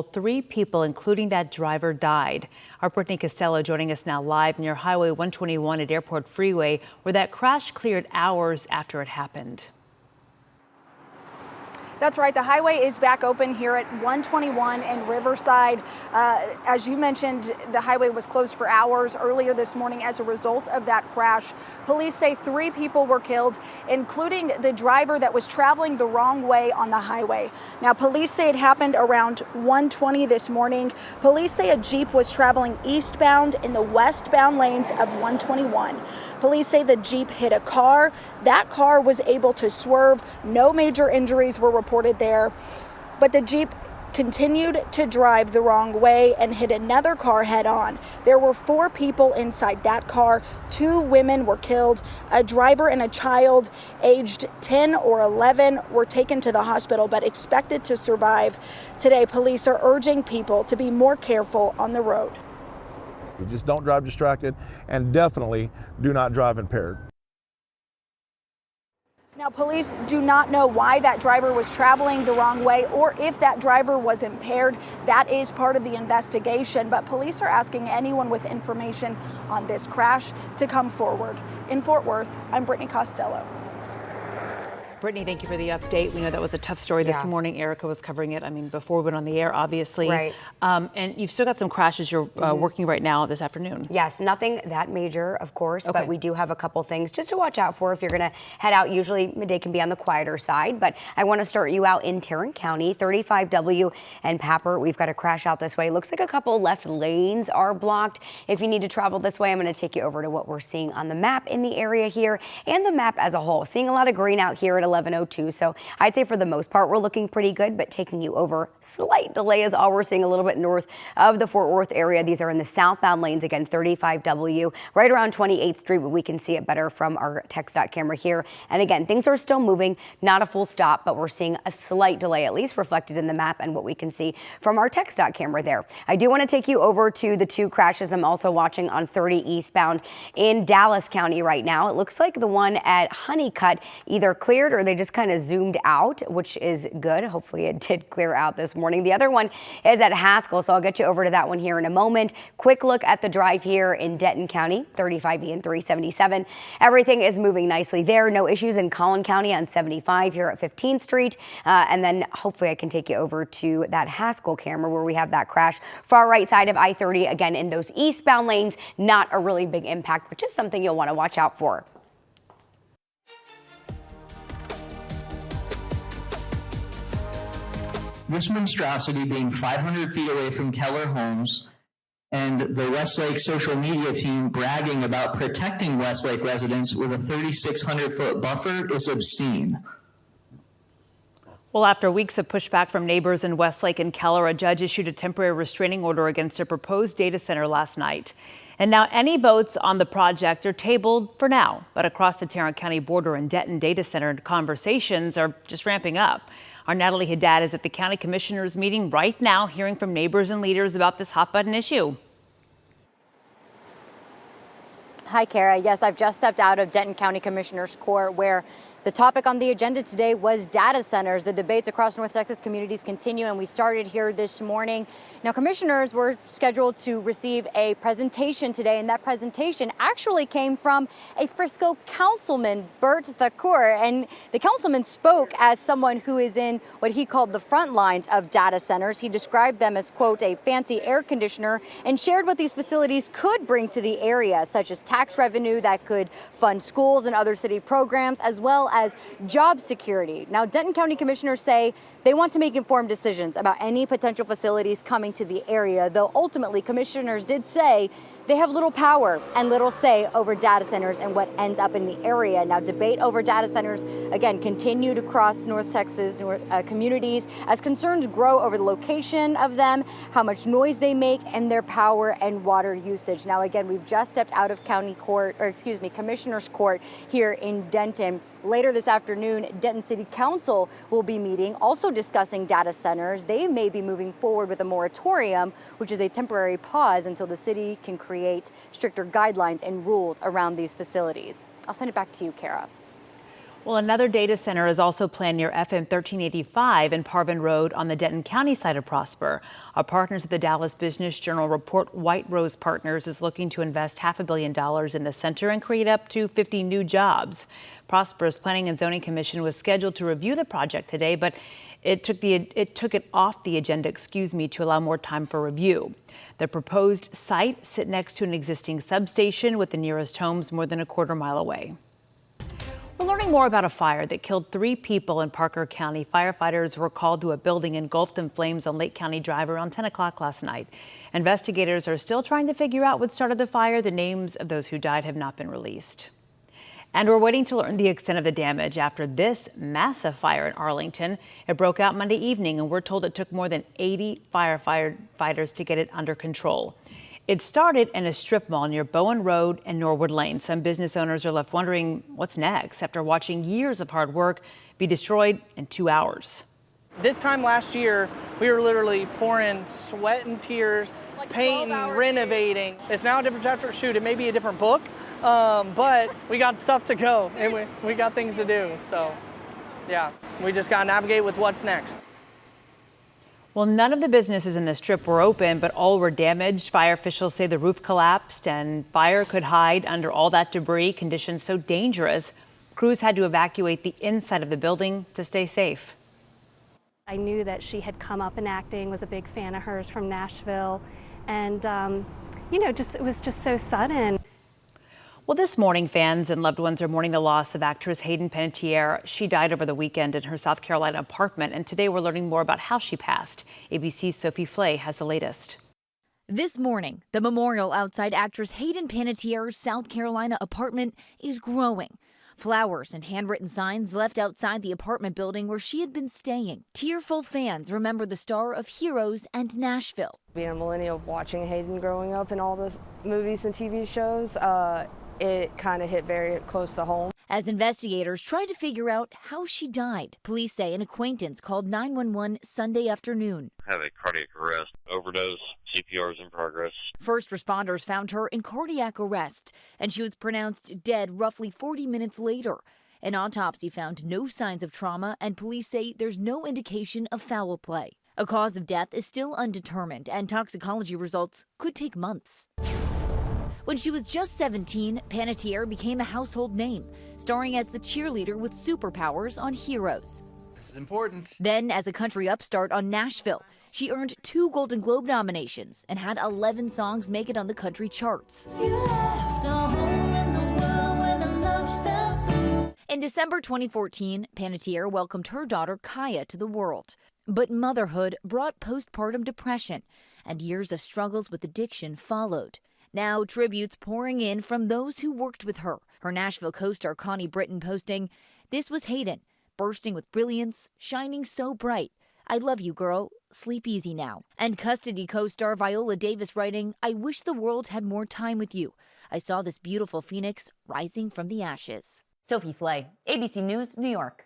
3 people, including that driver, died. Our Brittany Costello joining us now live near Highway 121 at Airport Freeway, where that crash cleared hours after it happened. That's right. The highway is back open here at 121 in Riverside. As you mentioned, the highway was closed for hours earlier this morning as a result of that crash. Police say 3 people were killed, including the driver that was traveling the wrong way on the highway. Now, police say it happened around 1:20 this morning. Police say a Jeep was traveling eastbound in the westbound lanes of 121. Police say the Jeep hit a car. That car was able to swerve. No major injuries were reported there, but the Jeep continued to drive the wrong way and hit another car head on. There were 4 people inside that car. 2 women were killed. A driver and a child aged 10 or 11 were taken to the hospital but expected to survive. Today, police are urging people to be more careful on the road. Just don't drive distracted, and definitely do not drive impaired. Now, police do not know why that driver was traveling the wrong way or if that driver was impaired. That is part of the investigation, but police are asking anyone with information on this crash to come forward. In Fort Worth, I'm Brittany Costello. Brittany, thank you for the update. We know that was a tough story this morning. Erica was covering it, before we went on the air, obviously. Right. And you've still got some crashes you're working right now this afternoon. Yes, nothing that major, of course, Okay. but we do have a couple things just to watch out for if you're going to head out. Usually midday can be on the quieter side, but I want to start you out in Tarrant County, 35W and Papper. We've got a crash out this way. Looks like a couple left lanes are blocked. If you need to travel this way, I'm going to take you over to what we're seeing on the map in the area here and the map as a whole. Seeing a lot of green out here at 11:02. So I'd say for the most part, we're looking pretty good, but taking you over, slight delay is all we're seeing a little bit north of the Fort Worth area. These are in the southbound lanes, again, 35W, right around 28th Street, but we can see it better from our TxDOT camera here. And again, things are still moving, not a full stop, but we're seeing a slight delay, at least reflected in the map and what we can see from our TxDOT camera there. I do want to take you over to the 2 crashes I'm also watching on 30 eastbound in Dallas County right now. It looks like the one at Honeycutt either cleared or they just kind of zoomed out, which is good. Hopefully it did clear out this morning. The other one is at Haskell, so I'll get you over to that one here in a moment. Quick look at the drive here in Denton County, 35E and 377. Everything is moving nicely there. No issues in Collin County on 75 here at 15th Street. And then hopefully I can take you over to that Haskell camera where we have that crash. Far right side of I-30, again, in those eastbound lanes, not a really big impact, but just something you'll want to watch out for. This monstrosity being 500 feet away from Keller Homes and the Westlake social media team bragging about protecting Westlake residents with a 3,600-foot buffer is obscene. Well, after weeks of pushback from neighbors in Westlake and Keller, a judge issued a temporary restraining order against a proposed data center last night. And now any votes on the project are tabled for now. But across the Tarrant County border and Denton data center conversations are just ramping up. Our Natalie Haddad is at the county commissioners meeting right now, hearing from neighbors and leaders about this hot button issue. Hi, Kara. Yes, I've just stepped out of Denton County Commissioners Court, where the topic on the agenda today was data centers. The debates across North Texas communities continue, and we started here this morning. Now, commissioners were scheduled to receive a presentation today, and that presentation actually came from a Frisco councilman, Bert Thakur. And the councilman spoke as someone who is in what he called the front lines of data centers. He described them as, quote, a fancy air conditioner, and shared what these facilities could bring to the area, such as tax revenue that could fund schools and other city programs, as well as job security. Now, Denton County commissioners say they want to make informed decisions about any potential facilities coming to the area, though ultimately commissioners did say they have little power and little say over data centers and what ends up in the area. Now, debate over data centers, again, continued across North Texas communities as concerns grow over the location of them, how much noise they make, and their power and water usage. Now, again, we've just stepped out of Commissioner's Court here in Denton. Later this afternoon, Denton City Council will be meeting, also discussing data centers. They may be moving forward with a moratorium, which is a temporary pause until the city can create stricter guidelines and rules around these facilities. I'll send it back to you, Kara. Well, another data center is also planned near FM 1385 and Parvin Road on the Denton County side of Prosper. Our partners at the Dallas Business Journal report White Rose Partners is looking to invest $500 million in the center and create up to 50 new jobs. Prosper's Planning and Zoning Commission was scheduled to review the project today, but it took it off the agenda, to allow more time for review. The proposed site sits next to an existing substation with the nearest homes more than a quarter-mile away. We're learning more about a fire that killed 3 people in Parker County. Firefighters were called to a building engulfed in flames on Lake County Drive around 10 o'clock last night. Investigators are still trying to figure out what started the fire. The names of those who died have not been released. And we're waiting to learn the extent of the damage after this massive fire in Arlington. It broke out Monday evening, and we're told it took more than 80 firefighters to get it under control. It started in a strip mall near Bowen Road and Norwood Lane. Some business owners are left wondering what's next after watching years of hard work be destroyed in 2 hours. This time last year, we were literally pouring sweat and tears, painting, renovating. It's now a different chapter. Shoot, it may be a different book, but we got stuff to go and we got things to do. So, yeah, we just got to navigate with what's next. Well, none of the businesses in the strip were open, but all were damaged. Fire officials say the roof collapsed and fire could hide under all that debris. Conditions so dangerous, crews had to evacuate the inside of the building to stay safe. I knew that she had come up in acting, was a big fan of hers from Nashville, and it was just so sudden. Well, this morning, fans and loved ones are mourning the loss of actress Hayden Panettiere. She died over the weekend in her South Carolina apartment, and today we're learning more about how she passed. ABC's Sophie Flay has the latest. This morning, the memorial outside actress Hayden Panettiere's South Carolina apartment is growing. Flowers and handwritten signs left outside the apartment building where she had been staying. Tearful fans remember the star of Heroes and Nashville. Being a millennial, watching Hayden growing up in all the movies and TV shows, it kind of hit very close to home. As investigators tried to figure out how she died, police say an acquaintance called 911 Sunday afternoon. Have a cardiac arrest, overdose, CPR is in progress. First responders found her in cardiac arrest, and she was pronounced dead roughly 40 minutes later. An autopsy found no signs of trauma, and police say there's no indication of foul play. A cause of death is still undetermined, and toxicology results could take months. When she was just 17, Panettiere became a household name, starring as the cheerleader with superpowers on Heroes. This is important. Then, as a country upstart on Nashville, she earned 2 Golden Globe nominations and had 11 songs make it on the country charts. In December 2014, Panettiere welcomed her daughter Kaya to the world. But motherhood brought postpartum depression, and years of struggles with addiction followed. Now, tributes pouring in from those who worked with her. Her Nashville co-star Connie Britton posting, "This was Hayden, bursting with brilliance, shining so bright. I love you, girl. Sleep easy now." And Custody co-star Viola Davis writing, "I wish the world had more time with you. I saw this beautiful phoenix rising from the ashes." Sophie Flay, ABC News, New York.